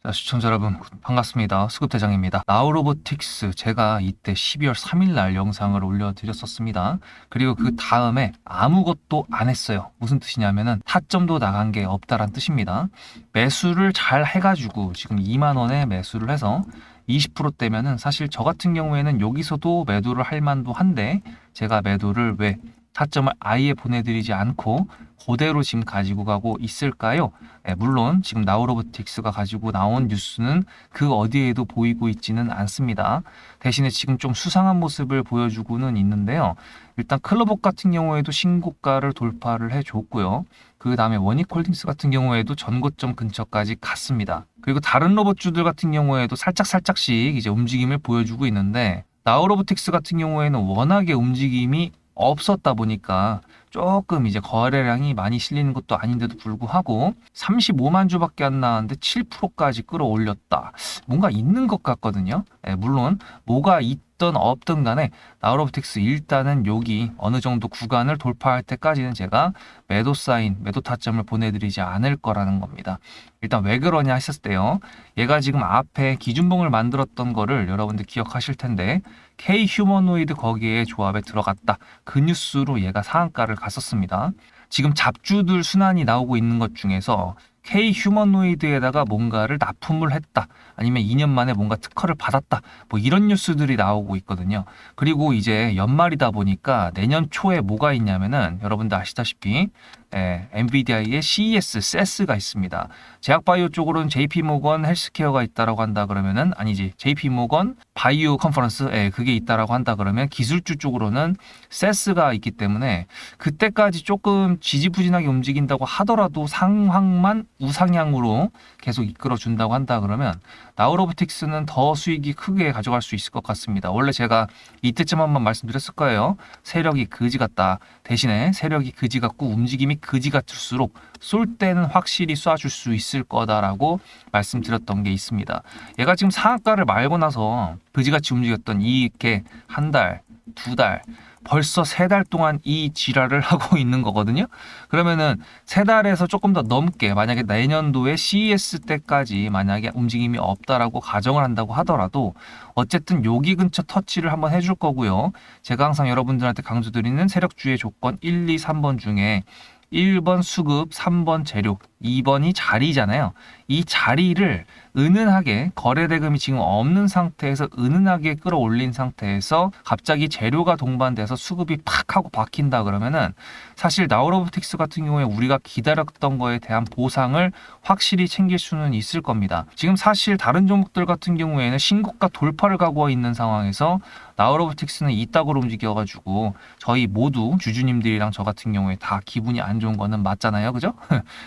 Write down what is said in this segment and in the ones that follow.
자, 시청자 여러분 반갑습니다. 수급대장입니다. 나우로보틱스 제가 이때 12월 3일 날 영상을 올려드렸었습니다. 그리고 그 다음에 아무것도 안 했어요. 무슨 뜻이냐면은 타점도 나간 게 없다란 뜻입니다. 매수를 잘 해가지고 지금 2만 원에 매수를 해서 20%대면은 사실 저 같은 경우에는 여기서도 매도를 할 만도 한데 제가 매도를 왜 타점을 아예 보내드리지 않고 그대로 지금 가지고 가고 있을까요? 네, 물론 지금 나우로보틱스가 가지고 나온 뉴스는 그 어디에도 보이고 있지는 않습니다. 대신에 지금 좀 수상한 모습을 보여주고는 있는데요. 일단 클로복 같은 경우에도 신고가를 돌파를 해줬고요. 그 다음에 원익홀딩스 같은 경우에도 전고점 근처까지 갔습니다. 그리고 다른 로봇주들 같은 경우에도 살짝씩 이제 움직임을 보여주고 있는데 나우로보틱스 같은 경우에는 워낙에 움직임이 없었다 보니까 조금 이제 거래량이 많이 실리는 것도 아닌데도 불구하고 35만 주밖에 안 나왔는데 7%까지 끌어올렸다. 뭔가 있는 것 같거든요. 물론 뭐가 있던 없던 간에 나우로보틱스 일단은 여기 어느 정도 구간을 돌파할 때까지는 제가 매도 사인, 매도 타점을 보내드리지 않을 거라는 겁니다. 일단 왜 그러냐 했을 때요. 얘가 지금 앞에 기준봉을 만들었던 거를 여러분들 기억하실 텐데 K 휴머노이드 거기에 조합에 들어갔다. 그 뉴스로 얘가 상한가를 갔었습니다. 지금 잡주들 순환이 나오고 있는 것 중에서 K 휴머노이드에다가 뭔가를 납품을 했다. 아니면 2년 만에 뭔가 특허를 받았다. 뭐 이런 뉴스들이 나오고 있거든요. 그리고 이제 연말이다 보니까 내년 초에 뭐가 있냐면은 여러분들 아시다시피 엔비디아의 CES, CES가 있습니다. 제약바이오 쪽으로는 JP모건 헬스케어가 있다라고 한다 그러면은 아니지 JP모건 바이오 컨퍼런스 그게 있다라고 한다 그러면 기술주 쪽으로는 CES가 있기 때문에 그때까지 조금 지지부진하게 움직인다고 하더라도 상황만 우상향으로 계속 이끌어 준다고 한다 그러면 나우로보틱스는 더 수익이 크게 가져갈 수 있을 것 같습니다. 원래 제가 이때쯤 한번 말씀드렸을 거예요. 세력이 그지 같다. 대신에 세력이 그지 같고 움직임이 그지 같을수록 쏠 때는 확실히 쏴줄 수 있을 거다라고 말씀드렸던 게 있습니다. 얘가 지금 상한가를 말고 나서 그지같이 움직였던 이게 한 달, 두 달, 벌써 3달 동안 이 지랄을 하고 있는 거거든요. 그러면은 3달에서 조금 더 넘게 만약에 내년도에 CES 때까지 만약에 움직임이 없다라고 가정을 한다고 하더라도 어쨌든 여기 근처 터치를 한번 해줄 거고요. 제가 항상 여러분들한테 강조드리는 세력주의 조건 1, 2, 3번 중에 1번 수급, 3번 재료, 2번이 자리잖아요. 이 자리를 은은하게 거래 대금이 지금 없는 상태에서 은은하게 끌어올린 상태에서 갑자기 재료가 동반돼서 수급이 팍 하고 박힌다 그러면은 사실 나우로보틱스 같은 경우에 우리가 기다렸던 거에 대한 보상을 확실히 챙길 수는 있을 겁니다. 지금 사실 다른 종목들 같은 경우에는 신고가 돌파를 가고 있는 상황에서 나우로보틱스는 이따구로 움직여가지고 저희 모두 주주님들이랑 저 같은 경우에 다 기분이 안 좋은 거는 맞잖아요. 그죠?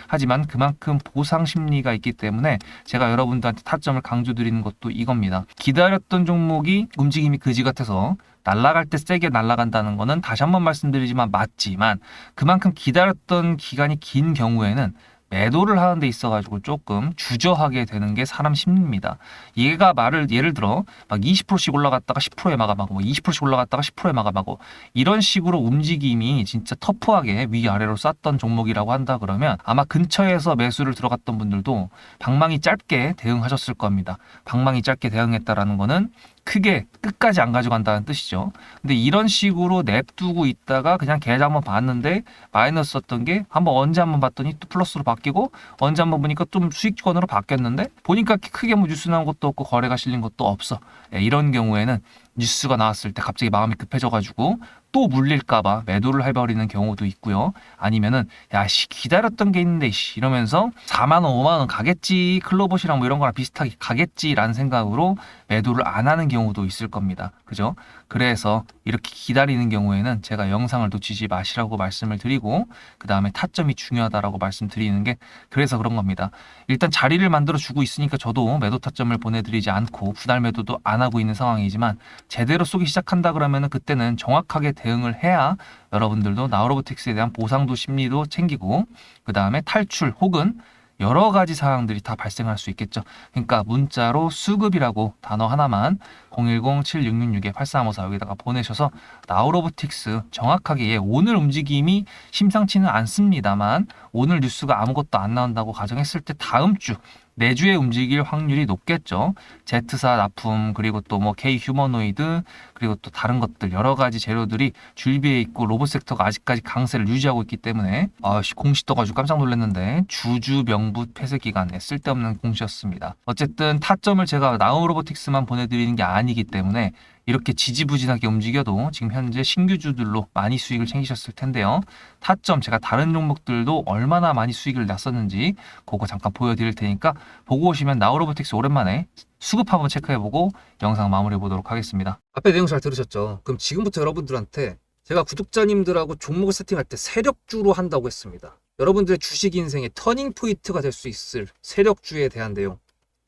하지만 그만큼 보상 심리가 있기 때문에 제가 여러분들한테 타점을 강조드리는 것도 이겁니다. 기다렸던 종목이 움직임이 그지 같아서 날아갈 때 세게 날아간다는 거는 다시 한번 말씀드리지만 맞지만 그만큼 기다렸던 기간이 긴 경우에는 매도를 하는 데 있어가지고 조금 주저하게 되는 게 사람 심리입니다. 얘가 예를 들어 막 20%씩 올라갔다가 10%에 마감하고 뭐 20%씩 올라갔다가 10%에 마감하고 이런 식으로 움직임이 진짜 터프하게 위아래로 쐈던 종목이라고 한다 그러면 아마 근처에서 매수를 들어갔던 분들도 방망이 짧게 대응하셨을 겁니다. 방망이 짧게 대응했다라는 거는 크게 끝까지 안 가져간다는 뜻이죠. 근데 이런 식으로 냅두고 있다가 그냥 계좌 한번 봤는데 마이너스였던 게 언제 한번 봤더니 또 플러스로 바뀌고 언제 한번 보니까 좀 수익권으로 바뀌었는데 보니까 크게 뭐 뉴스 나온 것도 없고 거래가 실린 것도 없어. 이런 경우에는 뉴스가 나왔을 때 갑자기 마음이 급해져가지고 또 물릴까봐 매도를 해버리는 경우도 있고요. 아니면은 야씨 기다렸던 게 있는데 이러면서 4만 원, 5만 원 가겠지 클로봇이랑 뭐 이런 거랑 비슷하게 가겠지라는 생각으로 매도를 안 하는 경우도 있을 겁니다. 그죠? 그래서 이렇게 기다리는 경우에는 제가 영상을 놓치지 마시라고 말씀을 드리고 그 다음에 타점이 중요하다라고 말씀드리는 게 그래서 그런 겁니다. 일단 자리를 만들어 주고 있으니까 저도 매도 타점을 보내드리지 않고 분할 매도도 안 하고 있는 상황이지만 제대로 쏘기 시작한다 그러면은 그때는 정확하게 대응을 해야 여러분들도 나우로보틱스에 대한 보상도 심리도 챙기고 그 다음에 탈출 혹은 여러 가지 상황들이 다 발생할 수 있겠죠. 그러니까 문자로 수급이라고 단어 하나만 010-7666-8354 여기다가 보내셔서 나우로보틱스 정확하게 오늘 움직임이 심상치는 않습니다만 오늘 뉴스가 아무것도 안 나온다고 가정했을 때 다음 주 내주에 움직일 확률이 높겠죠. Z사 납품, 그리고 또 뭐 K 휴머노이드, 그리고 또 다른 것들 여러 가지 재료들이 줄비에 있고 로봇 섹터가 아직까지 강세를 유지하고 있기 때문에 공시 떠가지고 깜짝 놀랐는데 주주 명부 폐쇄 기간에 쓸데없는 공시였습니다. 어쨌든 타점을 제가 나우로보틱스만 보내드리는 게 아니기 때문에 이렇게 지지부진하게 움직여도 지금 현재 신규주들로 많이 수익을 챙기셨을 텐데요. 타점 제가 다른 종목들도 얼마나 많이 수익을 났었는지 그거 잠깐 보여드릴 테니까 보고 오시면 나우로보틱스 오랜만에 수급 한번 체크해보고 영상 마무리해 보도록 하겠습니다. 앞에 내용 잘 들으셨죠? 그럼 지금부터 여러분들한테 제가 구독자님들하고 종목을 세팅할 때 세력주로 한다고 했습니다. 여러분들의 주식 인생의 터닝 포인트가 될 수 있을 세력주에 대한 내용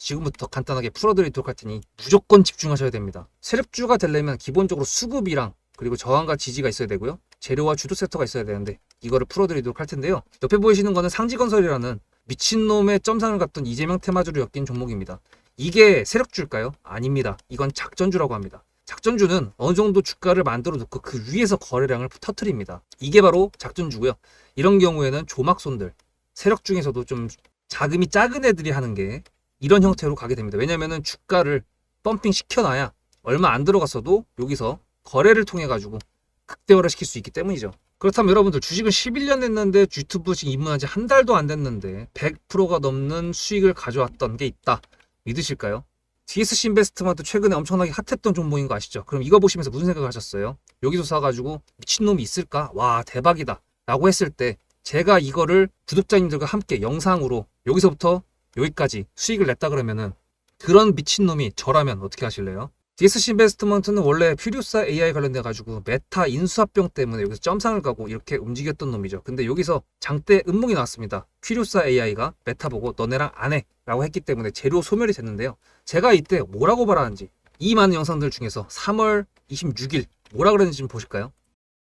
지금부터 간단하게 풀어드리도록 할 테니 무조건 집중하셔야 됩니다. 세력주가 되려면 기본적으로 수급이랑 그리고 저항과 지지가 있어야 되고요. 재료와 주도 섹터가 있어야 되는데 이거를 풀어드리도록 할 텐데요. 옆에 보이시는 거는 상지건설이라는 미친놈의 점상을 갖던 이재명 테마주를 엮인 종목입니다. 이게 세력주일까요? 아닙니다. 이건 작전주라고 합니다. 작전주는 어느 정도 주가를 만들어 놓고 그 위에서 거래량을 터트립니다. 이게 바로 작전주고요. 이런 경우에는 조막손들, 세력 중에서도 좀 자금이 작은 애들이 하는 게 이런 형태로 가게 됩니다. 왜냐면은 주가를 펌핑 시켜놔야 얼마 안 들어갔어도 여기서 거래를 통해 가지고 극대화를 시킬 수 있기 때문이죠. 그렇다면 여러분들 주식을 11년 했는데 유튜브 지금 입문한 지 한 달도 안 됐는데 100%가 넘는 수익을 가져왔던 게 있다. 믿으실까요? DSC 인베스트먼트 최근에 엄청나게 핫했던 종목인 거 아시죠? 그럼 이거 보시면서 무슨 생각을 하셨어요? 여기서 사가지고 미친놈이 있을까? 와 대박이다 라고 했을 때 제가 이거를 구독자님들과 함께 영상으로 여기서부터 여기까지 수익을 냈다 그러면은 그런 미친놈이 저라면 어떻게 하실래요? DSC 인베스트먼트는 원래 퓨리오사 AI 관련돼 가지고 메타 인수합병 때문에 여기서 점상을 가고 이렇게 움직였던 놈이죠. 근데 여기서 장대 음몽이 나왔습니다. 퓨리오사 AI가 메타 보고 너네랑 안 해 라고 했기 때문에 재료 소멸이 됐는데요. 제가 이때 뭐라고 말하는지 이 많은 영상들 중에서 3월 26일 뭐라 그랬는지 좀 보실까요?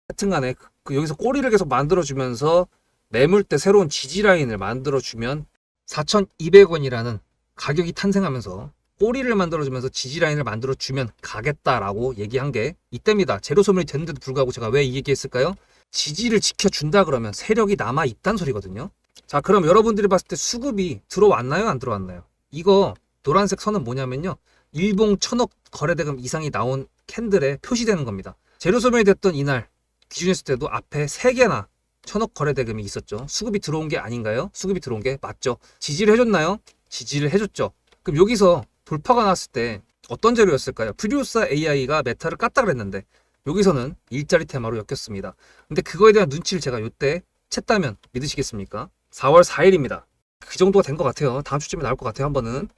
하여튼간에 여기서 꼬리를 계속 만들어주면서 매물대 새로운 지지라인을 만들어주면 4,200원이라는 가격이 탄생하면서 꼬리를 만들어주면서 지지라인을 만들어주면 가겠다라고 얘기한 게 이때입니다. 재료 소멸이 됐는데도 불구하고 제가 왜 이 얘기했을까요? 지지를 지켜준다 그러면 세력이 남아있단 소리거든요. 자 그럼 여러분들이 봤을 때 수급이 들어왔나요? 안 들어왔나요? 이거 노란색 선은 뭐냐면요. 일봉 1,000억 거래대금 이상이 나온 캔들에 표시되는 겁니다. 재료 소멸이 됐던 이날 기준했을 때도 앞에 3개나 1,000억 거래대금이 있었죠. 수급이 들어온 게 아닌가요? 수급이 들어온 게 맞죠. 지지를 해줬나요? 지지를 해줬죠. 그럼 여기서 돌파가 났을 때 어떤 재료였을까요? 퓨리오사 AI가 메타를 깠다 그랬는데 여기서는 일자리 테마로 엮였습니다. 근데 그거에 대한 눈치를 제가 요때 챘다면 믿으시겠습니까? 4월 4일입니다. 그 정도가 된 것 같아요. 다음 주쯤에 나올 것 같아요. 한 번은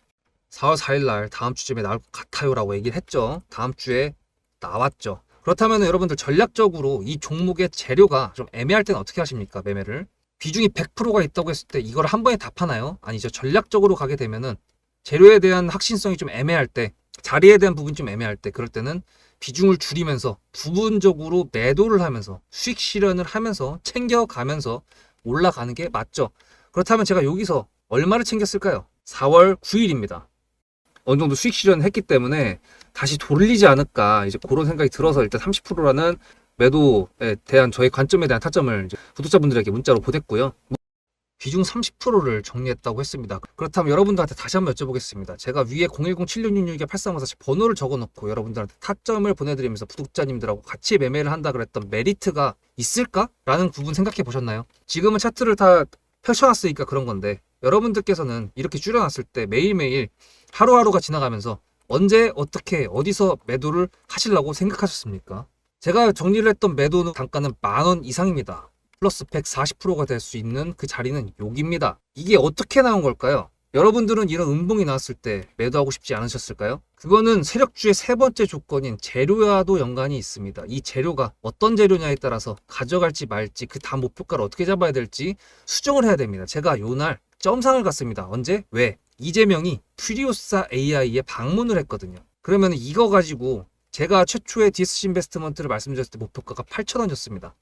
4월 4일 날 다음 주쯤에 나올 것 같아요 라고 얘기를 했죠. 다음 주에 나왔죠. 그렇다면 여러분들 전략적으로 이 종목의 재료가 좀 애매할 때는 어떻게 하십니까? 매매를 비중이 100%가 있다고 했을 때 이걸 한 번에 다 파나요? 아니죠. 전략적으로 가게 되면은 재료에 대한 확신성이 좀 애매할 때, 자리에 대한 부분이 좀 애매할 때, 그럴 때는 비중을 줄이면서 부분적으로 매도를 하면서 수익 실현을 하면서 챙겨가면서 올라가는 게 맞죠. 그렇다면 제가 여기서 얼마를 챙겼을까요? 4월 9일입니다. 어느 정도 수익 실현을 했기 때문에 다시 돌리지 않을까 이제 그런 생각이 들어서 일단 30%라는 매도에 대한 저의 관점에 대한 타점을 이제 구독자분들에게 문자로 보냈고요. 비중 30%를 정리했다고 했습니다. 그렇다면 여러분들한테 다시 한번 여쭤보겠습니다. 제가 위에 010-7666-8354 번호를 적어놓고 여러분들한테 타점을 보내드리면서 구독자님들하고 같이 매매를 한다 그랬던 메리트가 있을까? 라는 부분 생각해 보셨나요? 지금은 차트를 다 펼쳐놨으니까 그런 건데 여러분들께서는 이렇게 줄여놨을 때 매일매일 하루하루가 지나가면서 언제 어떻게 어디서 매도를 하시려고 생각하셨습니까? 제가 정리를 했던 매도 단가는 10,000원 이상입니다. 플러스 140%가 될 수 있는 그 자리는 여기입니다. 이게 어떻게 나온 걸까요? 여러분들은 이런 음봉이 나왔을 때 매도하고 싶지 않으셨을까요? 그거는 세력주의 세 번째 조건인 재료와도 연관이 있습니다. 이 재료가 어떤 재료냐에 따라서 가져갈지 말지 그 다음 목표가를 어떻게 잡아야 될지 수정을 해야 됩니다. 제가 요날 점상을 갔습니다. 언제? 왜? 이재명이 퓨리오사 AI에 방문을 했거든요. 그러면 이거 가지고 제가 최초에 DSC 인베스트먼트를 말씀드렸을 때 목표가가 8,000원이었습니다.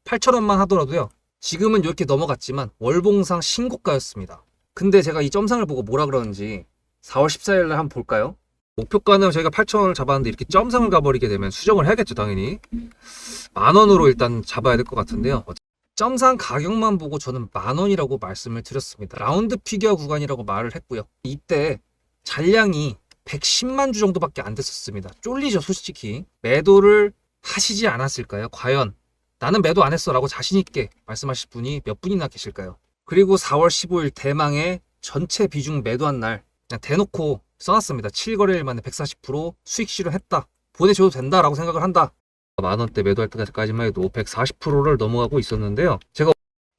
8,000원만 하더라도요. 지금은 이렇게 넘어갔지만 월봉상 신고가였습니다. 근데 제가 이 점상을 보고 뭐라 그러는지 4월 14일 날 한번 볼까요? 목표가는 저희가 8,000원을 잡았는데 이렇게 점상을 가버리게 되면 수정을 해야겠죠 당연히. 10,000원으로 일단 잡아야 될 것 같은데요. 점상 가격만 보고 저는 10,000원이라고 말씀을 드렸습니다. 라운드 피겨 구간이라고 말을 했고요. 이때 잔량이 110만 주 정도밖에 안 됐었습니다. 쫄리죠, 솔직히. 매도를 하시지 않았을까요? 과연 나는 매도 안 했어 라고 자신있게 말씀하실 분이 몇 분이나 계실까요? 그리고 4월 15일 대망의 전체 비중 매도한 날 그냥 대놓고 써놨습니다. 7거래일 만에 140% 수익 실현했다. 보내줘도 된다라고 생각을 한다. 10,000원대 매도할 때까지만 해도 140%를 넘어가고 있었는데요. 제가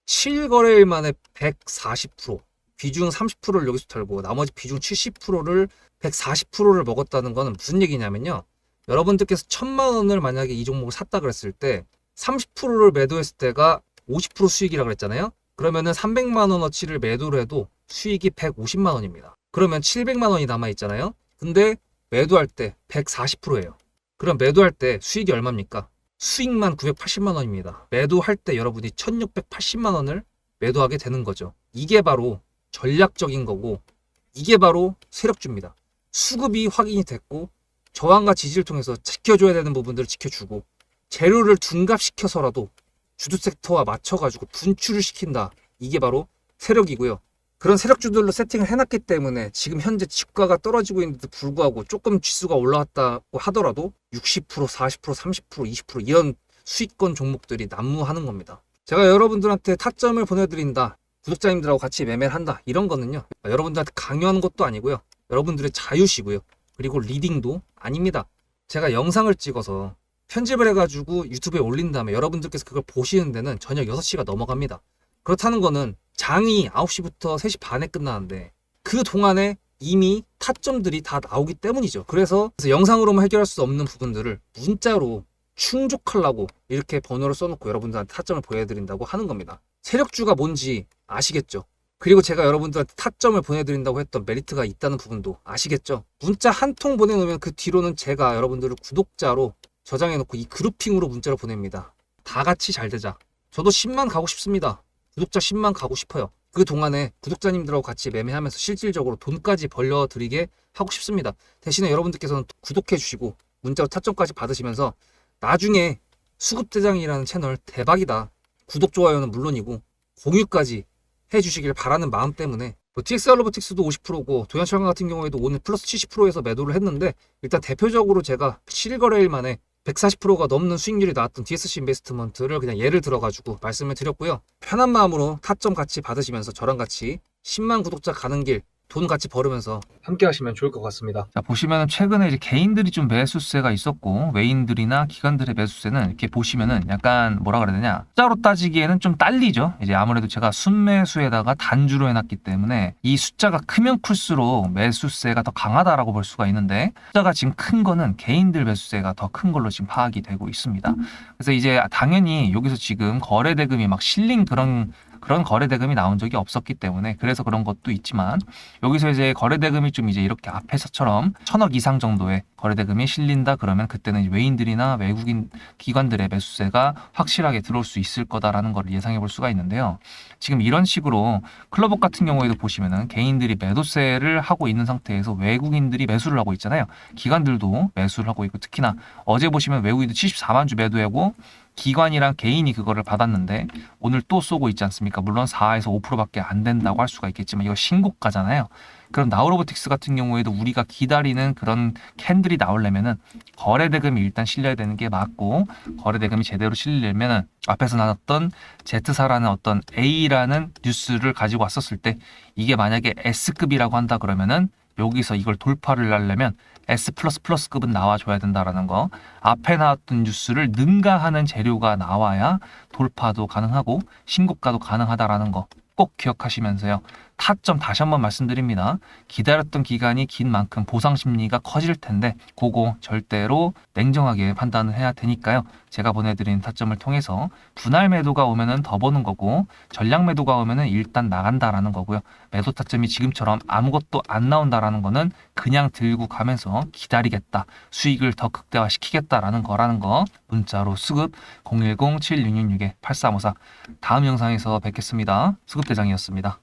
7거래일 만에 140%, 비중 30%를 여기서 털고 나머지 비중 70%를 140%를 먹었다는 거는 무슨 얘기냐면요. 여러분들께서 1,000만 원을 만약에 이 종목을 샀다 그랬을 때 30%를 매도했을 때가 50% 수익이라 그랬잖아요. 그러면은 300만 원어치를 매도를 해도 수익이 150만 원입니다. 그러면 700만 원이 남아 있잖아요. 근데 매도할 때 140%예요. 그럼 매도할 때 수익이 얼마입니까? 수익만 980만 원입니다. 매도할 때 여러분이 1680만 원을 매도하게 되는 거죠. 이게 바로 전략적인 거고 이게 바로 세력주입니다. 수급이 확인이 됐고 저항과 지지를 통해서 지켜줘야 되는 부분들을 지켜주고 재료를 둔갑시켜서라도 주도 섹터와 맞춰가지고 분출을 시킨다. 이게 바로 세력이고요. 그런 세력주들로 세팅을 해놨기 때문에 지금 현재 주가가 떨어지고 있는데도 불구하고 조금 지수가 올라왔다고 하더라도 60%, 40%, 30%, 20% 이런 수익권 종목들이 난무하는 겁니다. 제가 여러분들한테 타점을 보내드린다. 구독자님들하고 같이 매매를 한다. 이런 거는요. 여러분들한테 강요하는 것도 아니고요. 여러분들의 자유시고요. 그리고 리딩도 아닙니다. 제가 영상을 찍어서 편집을 해가지고 유튜브에 올린 다음에 여러분들께서 그걸 보시는 데는 저녁 6시가 넘어갑니다. 그렇다는 거는 장이 9시부터 3시 반에 끝나는데 그 동안에 이미 타점들이 다 나오기 때문이죠. 그래서 영상으로만 해결할 수 없는 부분들을 문자로 충족하려고 이렇게 번호를 써놓고 여러분들한테 타점을 보여드린다고 하는 겁니다. 세력주가 뭔지 아시겠죠? 그리고 제가 여러분들한테 타점을 보내드린다고 했던 메리트가 있다는 부분도 아시겠죠? 문자 한 통 보내놓으면 그 뒤로는 제가 여러분들을 구독자로 저장해놓고 이 그룹핑으로 문자를 보냅니다. 다 같이 잘 되자. 저도 10만 가고 싶습니다. 구독자 10만 가고 싶어요. 그 동안에 구독자님들하고 같이 매매하면서 실질적으로 돈까지 벌려드리게 하고 싶습니다. 대신에 여러분들께서는 구독해주시고 문자로 타점까지 받으시면서 나중에 수급대장이라는 채널 대박이다. 구독, 좋아요는 물론이고 공유까지 해주시길 바라는 마음 때문에 TXR 로보틱스도 50%고 도연철강 같은 경우에도 오늘 플러스 70%에서 매도를 했는데 일단 대표적으로 제가 7거래일 만에 140%가 넘는 수익률이 나왔던 DSC 인베스트먼트를 그냥 예를 들어가지고 말씀을 드렸고요. 편한 마음으로 타점 같이 받으시면서 저랑 같이 10만 구독자 가는 길 돈 같이 벌으면서 함께 하시면 좋을 것 같습니다. 자, 보시면은 최근에 이제 개인들이 좀 매수세가 있었고 외인들이나 기관들의 매수세는 이렇게 보시면은 약간 뭐라 그래야 되냐, 숫자로 따지기에는 좀 딸리죠. 이제 아무래도 제가 순매수에다가 단주로 해놨기 때문에 이 숫자가 크면 클수록 매수세가 더 강하다라고 볼 수가 있는데 숫자가 지금 큰 거는 개인들 매수세가 더 큰 걸로 지금 파악이 되고 있습니다. 그래서 이제 당연히 여기서 지금 거래 대금이 막 실린 그런 거래 대금이 나온 적이 없었기 때문에 그래서 그런 것도 있지만 여기서 이제 거래 대금이 좀 이제 이렇게 앞에서처럼 1,000억 이상 정도의 거래 대금이 실린다 그러면 그때는 이제 외인들이나 외국인 기관들의 매수세가 확실하게 들어올 수 있을 거다라는 걸 예상해 볼 수가 있는데요. 지금 이런 식으로 클럽업 같은 경우에도 보시면은 개인들이 매도세를 하고 있는 상태에서 외국인들이 매수를 하고 있잖아요. 기관들도 매수를 하고 있고 특히나 어제 보시면 외국인들 74만 주 매도하고 기관이랑 개인이 그거를 받았는데 오늘 또 쏘고 있지 않습니까? 물론 4에서 5%밖에 안 된다고 할 수가 있겠지만 이거 신고가잖아요. 그럼 나우로보틱스 같은 경우에도 우리가 기다리는 그런 캔들이 나오려면은 거래 대금이 일단 실려야 되는 게 맞고 거래 대금이 제대로 실리려면은 앞에서 나눴던 Z사라는 어떤 A라는 뉴스를 가지고 왔었을 때 이게 만약에 S급이라고 한다 그러면은 여기서 이걸 돌파를 하려면 S++급은 나와줘야 된다라는 거. 앞에 나왔던 뉴스를 능가하는 재료가 나와야 돌파도 가능하고 신고가도 가능하다라는 거 꼭 기억하시면서요. 타점 다시 한번 말씀드립니다. 기다렸던 기간이 긴 만큼 보상 심리가 커질 텐데 그거 절대로 냉정하게 판단을 해야 되니까요. 제가 보내드린 타점을 통해서 분할 매도가 오면은 더 보는 거고 전량 매도가 오면은 일단 나간다라는 거고요. 매도 타점이 지금처럼 아무것도 안 나온다라는 거는 그냥 들고 가면서 기다리겠다. 수익을 더 극대화시키겠다라는 거라는 거 문자로 수급 010-7666-8354 다음 영상에서 뵙겠습니다. 수급대장이었습니다.